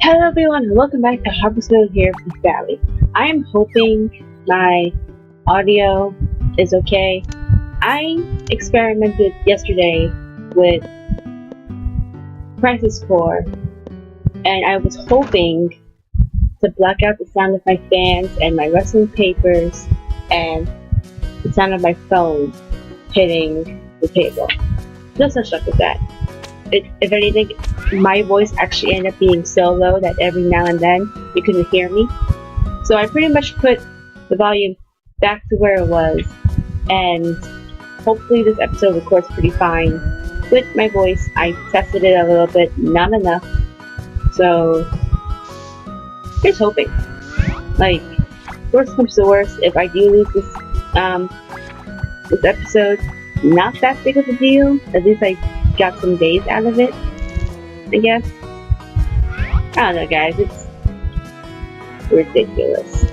Hello everyone, and welcome back to Harvest Moon here from Valley. I am hoping my audio is okay. I experimented yesterday with Crisis Core, and I was hoping to block out the sound of my fans and my wrestling papers and the sound of my phone hitting the table. No such luck with that. If anything, my voice actually ended up being so low that every now and then you couldn't hear me. So I pretty much put the volume back to where it was, and hopefully this episode records pretty fine with my voice. I tested it a little bit, not enough. So just hoping. Like, worst comes to worst, if I do lose this episode, not that big of a deal. At least I got some days out of it, I guess. I don't know, guys. It's ridiculous.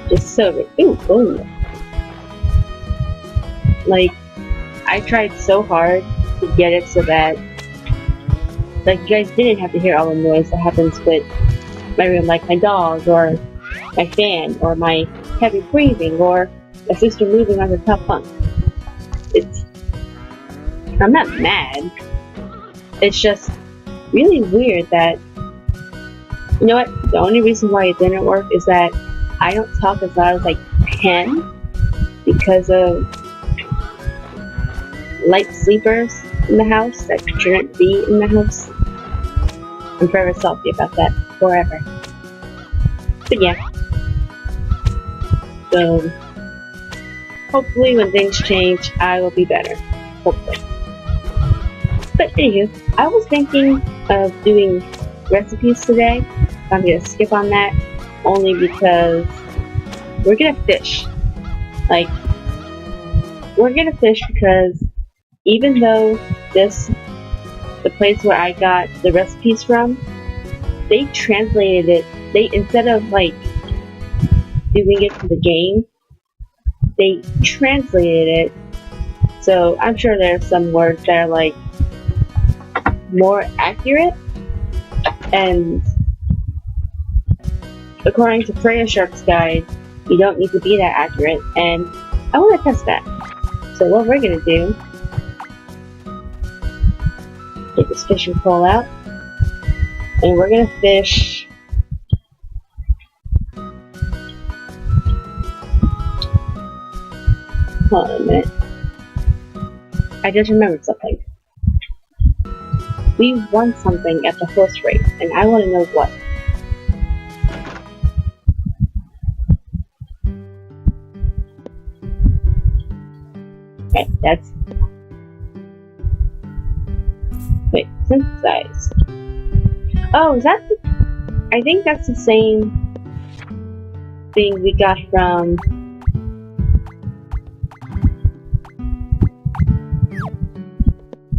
Just so ridiculous. Like, I tried so hard to get it so that, like, you guys didn't have to hear all the noise that happens with my room, like my dog, or my fan, or my heavy breathing, or my sister moving on the top bunk. I'm not mad. It's just really weird that, you know what, the only reason why it didn't work is that I don't talk as loud as I can because of light sleepers in the house that shouldn't be in the house. I'm forever salty about that, forever. But yeah. So, hopefully when things change, I will be better. Hopefully. But anywho, I was thinking of doing recipes today. I'm gonna skip on that only because we're gonna fish. Like, we're gonna fish because even though the place where I got the recipes from, they translated it. They, instead of like doing it to the game, they translated it. So I'm sure there's some words that are like more accurate, and according to Freya Shark's guide, you don't need to be that accurate, and I want to test that. So what we're gonna do, get this fishing pole out, and we're gonna fish hold on a minute. I just remembered something. We won something at the horse race, and I want to know what. Okay, that's... Wait, synthesize. Oh, is that the... I think that's the same thing we got from...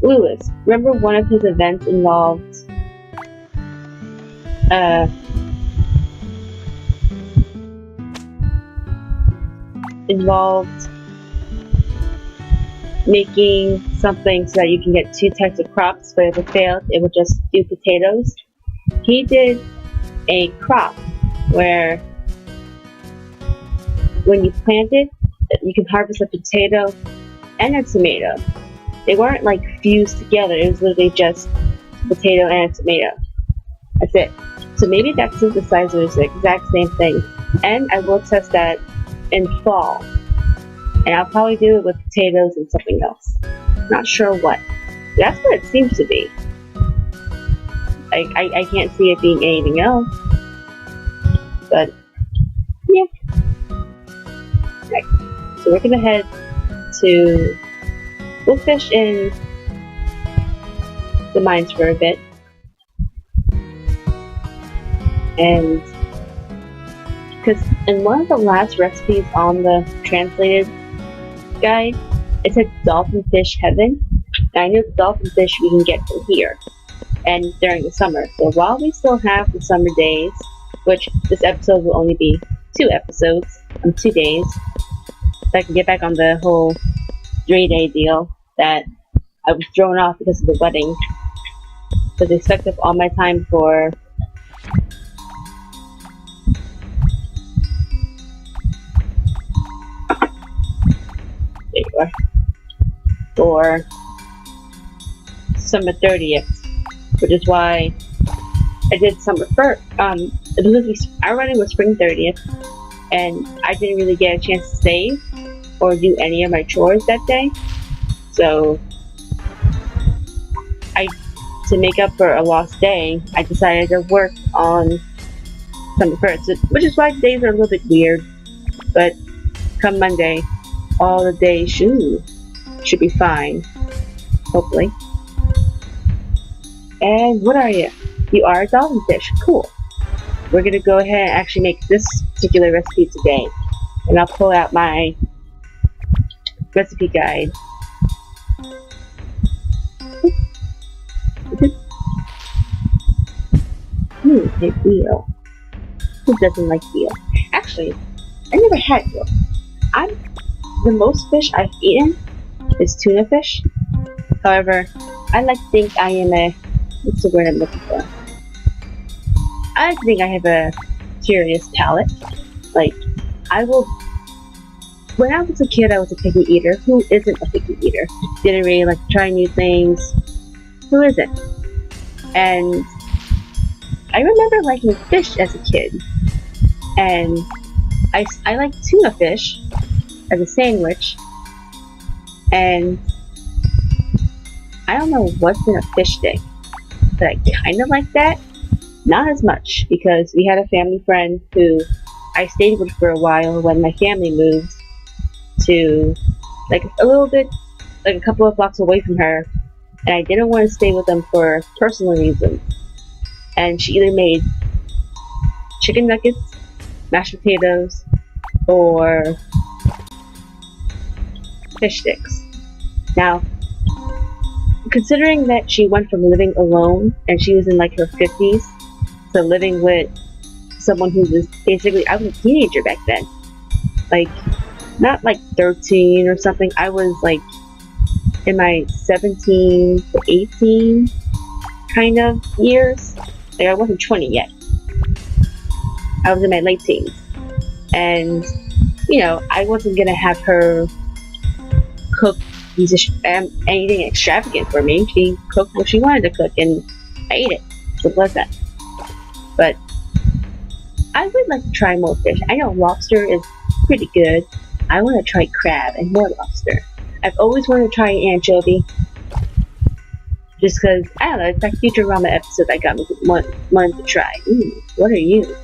Lewis. Remember one of his events involved making something so that you can get two types of crops, but if it failed, it would just do potatoes. He did a crop where when you plant it, you can harvest a potato and a tomato. They weren't like fused together, it was literally just a potato and a tomato. That's it. So maybe that synthesizer is the exact same thing. And I will test that in fall. And I'll probably do it with potatoes and something else. Not sure what. That's what it seems to be. I can't see it being anything else. But, yeah. Right. So we're gonna head to... We'll fish in the mines for a bit. And because in one of the last recipes on the translated guide, it said dolphin fish heaven. And I know the dolphin fish we can get from here and during the summer. So while we still have the summer days, which this episode will only be 2 episodes in 2 days, so I can get back on the whole 3-day deal that I was thrown off because of the wedding. So they sucked up all my time for there you are, for summer 30th, which is why I did summer first. I already was spring 30th, and I didn't really get a chance to save or do any of my chores that day. So to make up for a lost day, I decided to work on summer first, which is why days are a little bit weird. But come Monday, all the days should be fine, hopefully. And what are you? You are a dolphin fish. Cool. We're gonna go ahead and actually make this particular recipe today. And I'll pull out my recipe guide. A eel. Who doesn't like eel? Actually, I never had eel. The most fish I've eaten is tuna fish. However, I like to think I am what's the word I'm looking for? I like to think I have a curious palate. Like, when I was a kid, I was a picky eater. Who isn't a picky eater? Didn't really like to try new things. Who isn't? And I remember liking fish as a kid. And I liked tuna fish as a sandwich. And I don't know what's in a fish stick, but I kind of like that. Not as much, because we had a family friend who I stayed with for a while when my family moved to like a little bit, like a couple of blocks away from her, and I didn't want to stay with them for personal reasons. And she either made chicken nuggets, mashed potatoes, or fish sticks. Now, considering that she went from living alone and she was in like her 50s to living with someone who was basically, I was a teenager back then. Like, not like 13 or something. I was like in my 17 to 18 kind of years. Like, I wasn't 20 yet. I was in my late teens. And, you know, I wasn't gonna have her cook anything extravagant for me. She cooked what she wanted to cook, and I ate it. Simple as that. But I would like to try more fish. I know lobster is pretty good. I want to try crab and more lobster. I've always wanted to try anchovy. Just because, I don't know, it's like future ramen episode that got me wanting to try. What are you?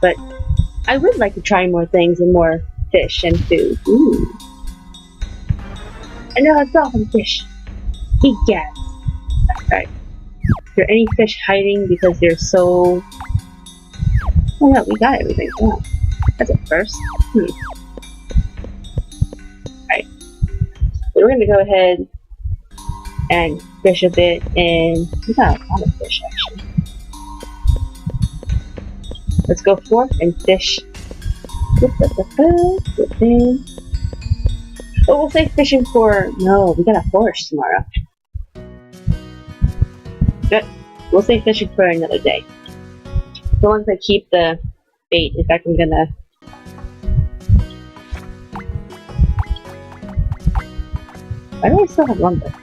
But I would like to try more things and more fish and food. And now a dolphin fish. Eat gas. Alright. Is there any fish hiding because they're so... Oh no, we got everything. Oh, that's a first. Alright. So we're gonna go ahead and fish a bit, and we got a lot of fish actually. Let's go forth and fish. Oh, we'll say fishing for... No, we gotta forage tomorrow. Good. We'll say fishing for another day. So once I keep the bait, in fact I'm gonna... Why do I still have lumber?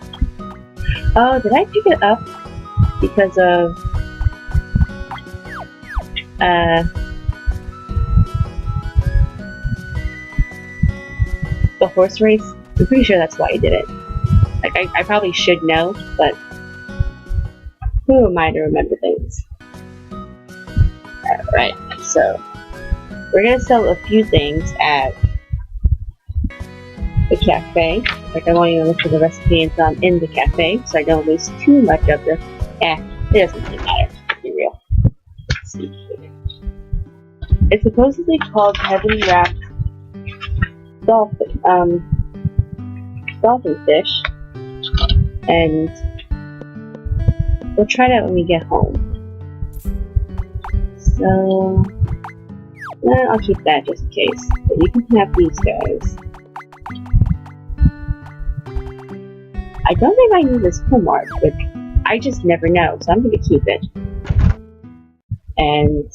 Oh, did I pick it up because of... the horse race? I'm pretty sure that's why I did it. Like, I probably should know, but who am I to remember things? Alright, so we're gonna sell a few things at the cafe. Like, I want you to look for the recipe until I'm in the cafe, so I don't lose too much of the... it doesn't really matter, to be real. Let's see here. It's supposedly called Heaven Wrapped Dolphin fish, and we'll try that when we get home. So, I'll keep that just in case. But you can have these guys. I don't think I need this pull mark, but I just never know, so I'm gonna keep it. And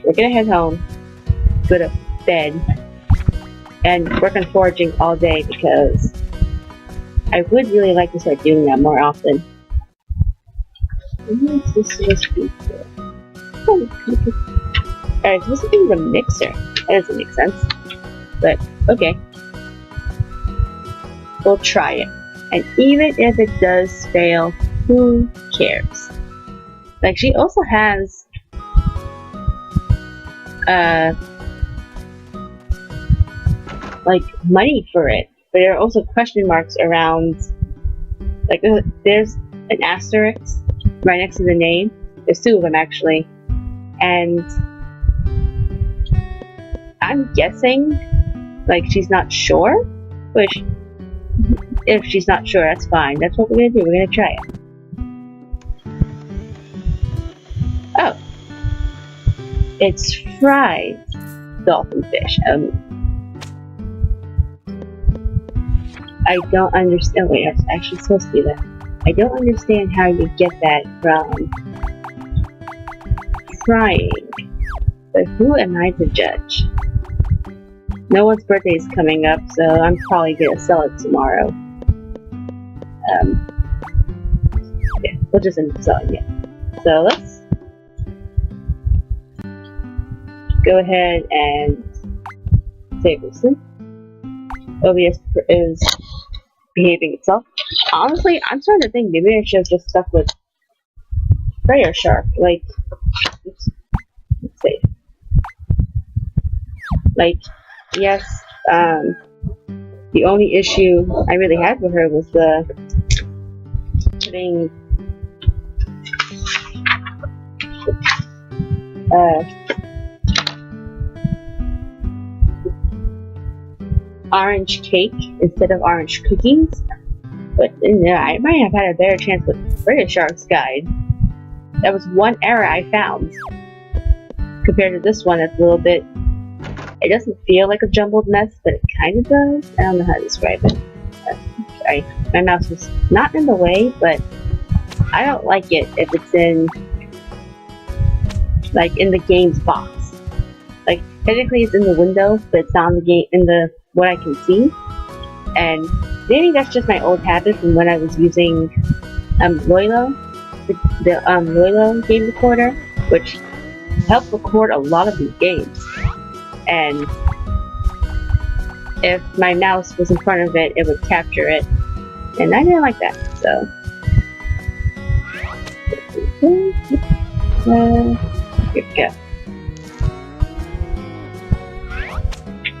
we're gonna head home, go to bed, and work on foraging all day because I would really like to start doing that more often. What is this supposed to be for? Alright, it's supposed to be the mixer. That doesn't make sense. But, okay. We'll try it. And even if it does fail, who cares? Like, she also has like money for it, but there are also question marks around, like there's an asterisk right next to the name. There's two of them actually, and I'm guessing like she's not sure, which if she's not sure, that's fine. That's what we're gonna do. We're gonna try it. Oh, it's fried dolphin fish. I don't understand. Wait, it's actually supposed to be that. I don't understand how you get that from frying. But who am I to judge? No one's birthday is coming up, so I'm probably gonna sell it tomorrow. Yeah, we'll just end up selling it. So let's go ahead and save this. OBS is behaving itself. Honestly, I'm starting to think maybe I should have just stuck with Prayer Shark. Like, let's see. Like, yes, the only issue I really had with her was the putting orange cake instead of orange cookies, but I might have had a better chance with Prayer Shark's guide. That was one error I found compared to this one. It's a little bit, it doesn't feel like a jumbled mess, but it kind of does. I don't know how to describe it. Sorry, my mouse was not in the way, but I don't like it if it's in, like, in the game's box. Like, technically it's in the window, but it's not in the game, in the what I can see. And maybe that's just my old habit from when I was using Loilo, the Loilo game recorder, which helped record a lot of these games. And if my mouse was in front of it, it would capture it, and I didn't like that. So here we go.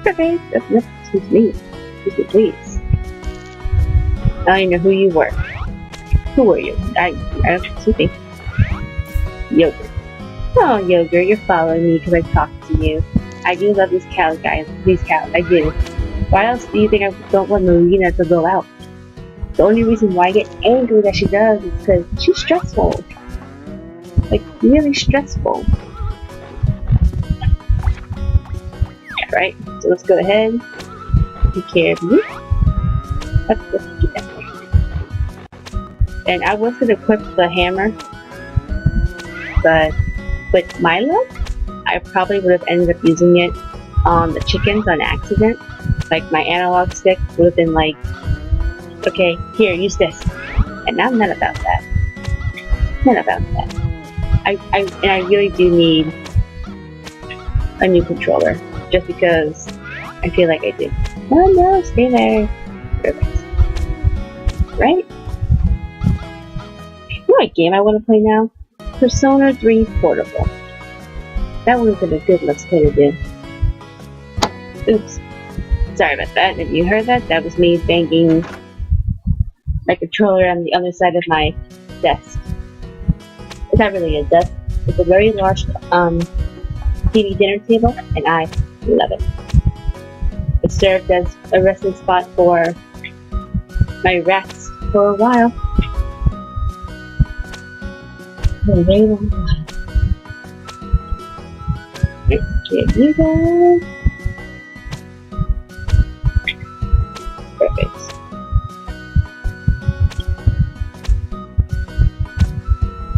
Okay, excuse me, please. I don't even know who you were. Who were you? Excuse me. Yogurt. Oh, Yogurt, you're following me because I talked to you. I do love these cows, guys. These cows, I do. Why else do you think I don't want Marina to go out? The only reason why I get angry that she does is because she's stressful. Like, really stressful. Right? So let's go ahead. Take care of you. Let's do that. And I was gonna equip the hammer, but with my luck, I probably would have ended up using it on the chickens on accident. Like, my analog stick would have been like, okay, here, use this. And I'm not about that. Not about that. And I really do need a new controller, just because I feel like I do. Oh no, stay there. Perfect. Right? You know what game I want to play now? Persona 3 Portable. That would have been a good let's play to do. Oops. Sorry about that. If you heard that, that was me banging my controller on the other side of my desk. It's not really a desk. It's a very large TV dinner table, and I love it. It served as a resting spot for my rats for a while. For a very long while. Let's get you guys. Perfect.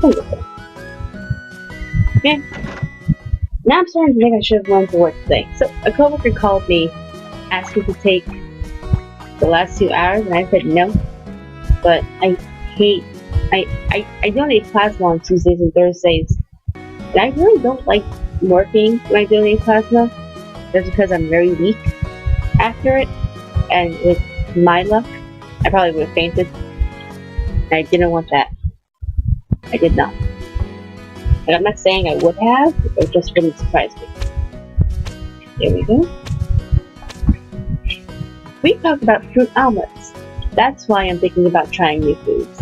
Wonderful. Okay. Now I'm starting to think I should have gone to work today. So a coworker called me asking to take the last 2 hours, and I said no. But hate I donate plasma on Tuesdays and Thursdays. And I really don't like working when I donate plasma. That's because I'm very weak after it. And with my luck, I probably would have fainted. And I didn't want that. I did not. And I'm not saying I would have, it just wouldn't surprise me. There we go. We talked about fruit omelets. That's why I'm thinking about trying new foods.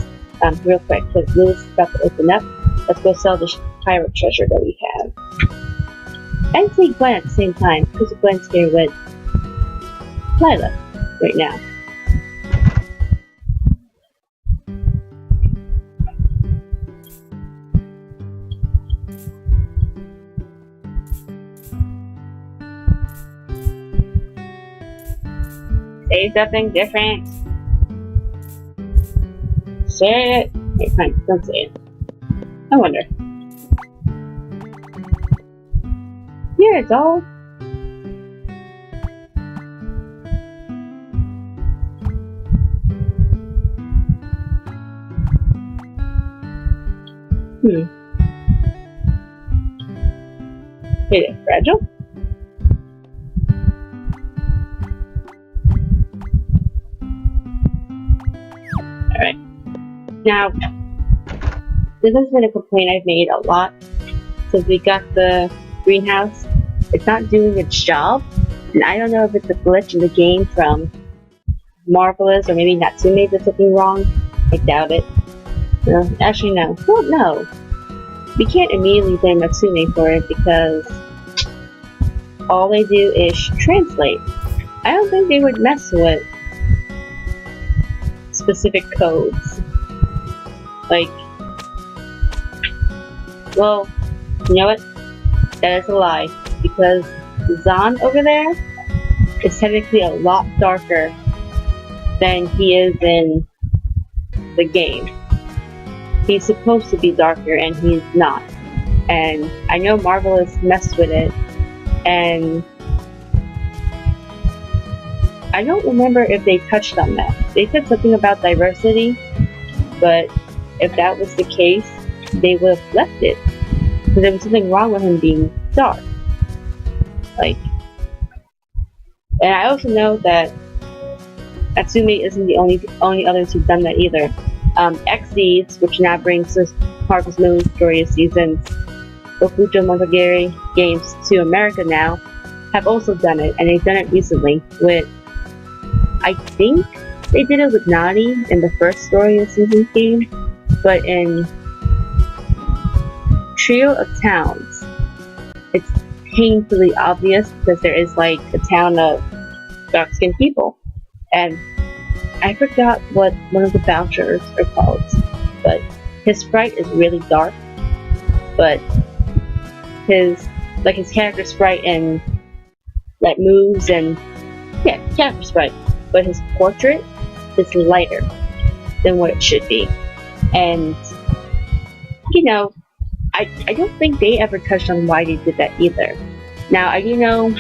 Real quick, because Lewis is about to open up. Let's go sell the pirate treasure that we have. And say Gwen at the same time, because Gwen's here with Lila right now. Say something different. Say it. Okay, fine, don't say it. I wonder. Here it's all. Is it fragile? Alright. Now, this has been a complaint I've made a lot since we got the greenhouse. It's not doing its job, and I don't know if it's a glitch in the game from Marvelous or maybe Natsume did something wrong. I doubt it. Actually, no. Well, no. We can't immediately blame Natsume for it because all they do is translate. I don't think they would mess with specific codes. Like, well, you know what? That is a lie. Because Zahn over there is technically a lot darker than he is in the game. He's supposed to be darker and he's not. And I know Marvelous messed with it, and I don't remember if they touched on that. They said something about diversity, but if that was the case, they would have left it. Because there was something wrong with him being dark. Like, and I also know that Natsume isn't the only others who've done that either. X-Seeds, which now brings the Harvest Moon Story Seasons, Okujo Montagiri games to America now, have also done it, and they've done it recently with, I think they did it with Nani in the first Story of Seasons game, but in Trio of Towns, it's painfully obvious because there is like a town of dark-skinned people, and I forgot what one of the vouchers are called, but his sprite is really dark, but his character sprite and like moves and character sprite, but his portrait is lighter than what it should be, and you know, I don't think they ever touched on why they did that either. Now, I do know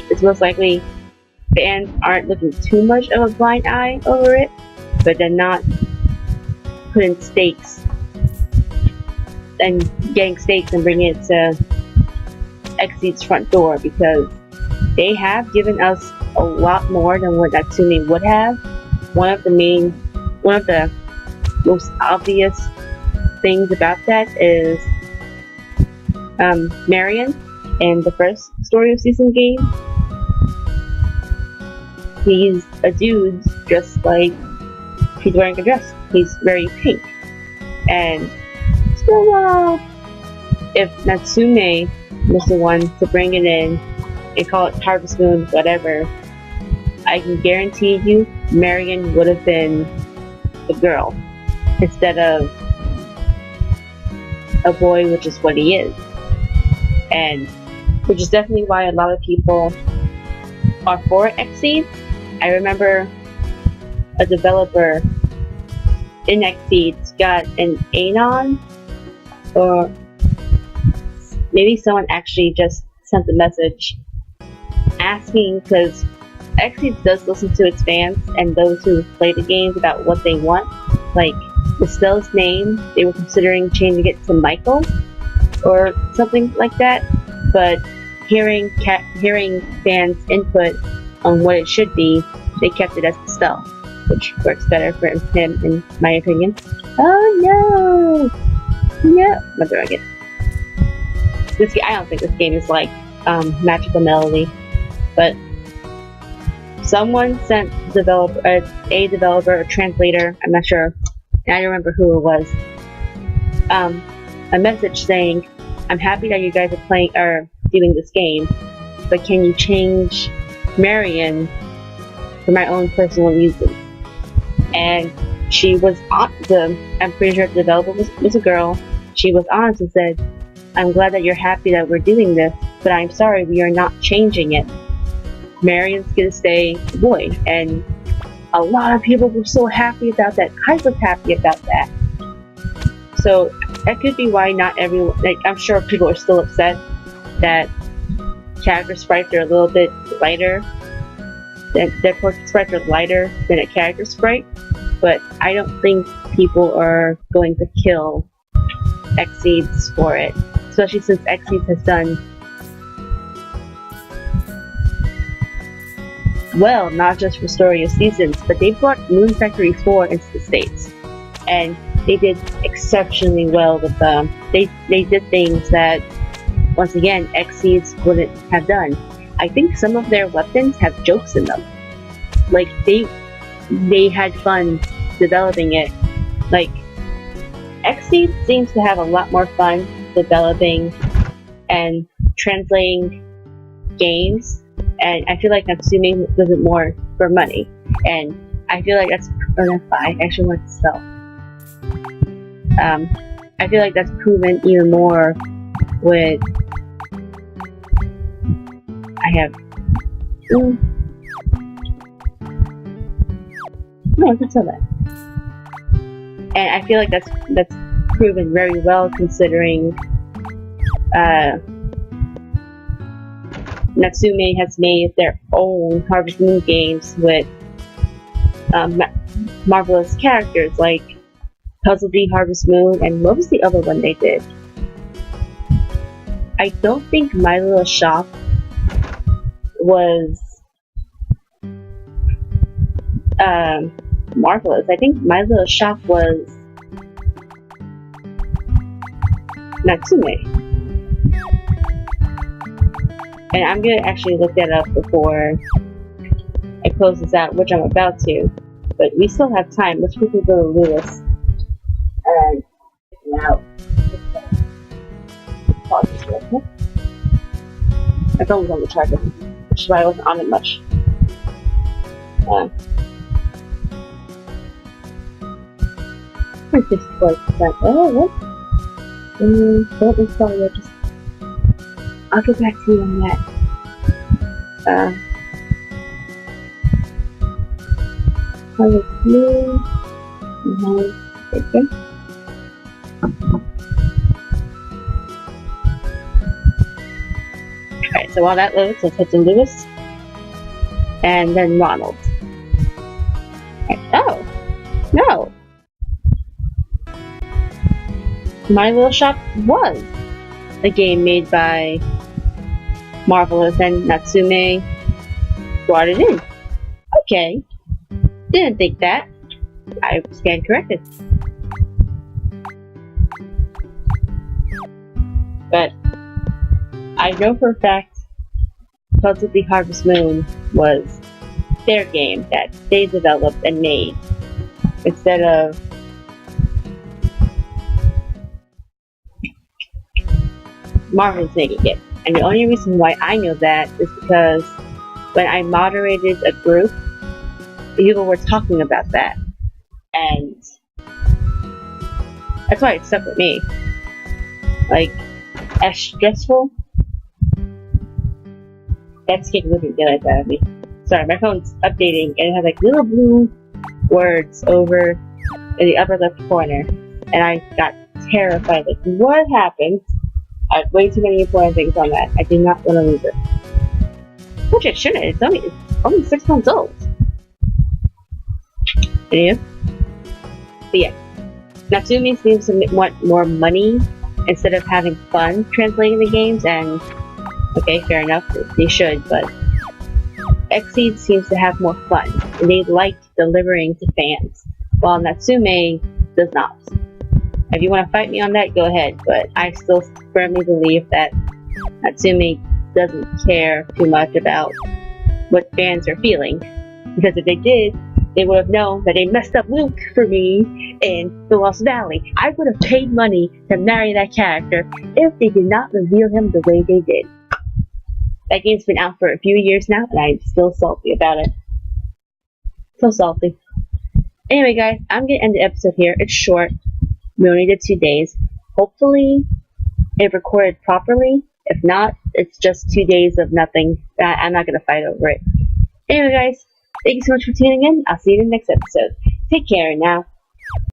it's most likely fans aren't looking too much of a blind eye over it, but they're not putting stakes and getting stakes and bringing it to X-Seed's front door, because they have given us a lot more than what Natsume would have. One of the most obvious things about that is Marion in the first Story of Season game. He's a dude just like he's wearing a dress. He's very pink. And so if Natsume was the one to bring it in and call it Harvest Moon, whatever, I can guarantee you Marion would have been the girl instead of a boy, which is what he is. And which is definitely why a lot of people are for X-Seed. I remember a developer in X-Seed got an Anon Or maybe someone actually just sent a message asking, because Xseed does listen to its fans and those who play the games about what they want. Like, Estelle's name, they were considering changing it to Michael or something like that, but hearing fans' input on what it should be, they kept it as Estelle, which works better for him, in my opinion. Oh no! Yeah, what do I get? I don't think this game is like Magical Melody, but someone sent a developer, a translator, I'm not sure, I don't remember who it was, a message saying, I'm happy that you guys are doing this game, but can you change Marion for my own personal reasons? And she was I'm pretty sure the developer was a girl. She was honest and said, I'm glad that you're happy that we're doing this, but I'm sorry, we are not changing it. Marion's gonna stay a boy. And a lot of people were so happy about that. I was happy about that. So that could be why not everyone, like, I'm sure people are still upset that character sprites are a little bit lighter, that their portrait sprites are lighter than a character sprite, but I don't think people are going to kill Xseeds for it, especially since Xseeds has done well, not just for Story of Seasons, but they brought Moon Factory 4 into the States, and they did exceptionally well with them. They did things that, once again, Xseeds wouldn't have done. I think some of their weapons have jokes in them. Like, they had fun developing it. Like, Xseeds seems to have a lot more fun developing and translating games, and I feel like Natsume does it more for money, and I feel like I actually want to sell. I feel like that's proven even more with no, I can sell that. And I feel like that's proven very well, considering Natsume has made their own Harvest Moon games with marvelous characters like Puzzle D Harvest Moon, and what was the other one they did? I don't think My Little Shop was marvelous. I think My Little Shop was Natsume. And I'm gonna actually look that up before I close this out, which I'm about to. But we still have time. Let's quickly go to Lewis and check it out. Pause this real quick. My phone was on the charger, which is why I wasn't on it much. This was that. Oh, what? Don't install it. Just I'll get back to you on that. Harvest Moon. Okay. Alright, so while that loads, let's hit to Lewis. And then Ronald. Right. Oh! No! My Little Shop was a game made by Marvelous, and Natsume brought it in. Okay. Didn't think that. I stand corrected. But I know for a fact Puzzle the Harvest Moon was their game that they developed and made, instead of Marvel's making it. And the only reason why I know that is because when I moderated a group, people were talking about that, and that's why it stuck with me. Like, as stressful, that scared the living daylights out of me. Sorry, my phone's updating, and it has like little blue words over in the upper left corner, and I got terrified. Like, what happened? I have way too many important things on that. I do not want to lose it. Which it shouldn't. It's only 6 months old. Yeah. But yeah. Natsumi seems to want more money instead of having fun translating the games, and okay, fair enough, they should, but Xseed seems to have more fun, and they like delivering to fans, while Natsume does not. If you want to fight me on that, go ahead, but I still firmly believe that Natsume doesn't care too much about what fans are feeling, because if they did, they would have known that they messed up Luke for me in the Lost Valley. I would have paid money to marry that character if they did not reveal him the way they did. That game's been out for a few years now, and I'm still salty about it. So salty. Anyway, guys, I'm gonna end the episode here. It's short. We only did 2 days. Hopefully, it recorded properly. If not, it's just 2 days of nothing. I'm not gonna fight over it. Anyway, guys, thank you so much for tuning in. I'll see you in the next episode. Take care now.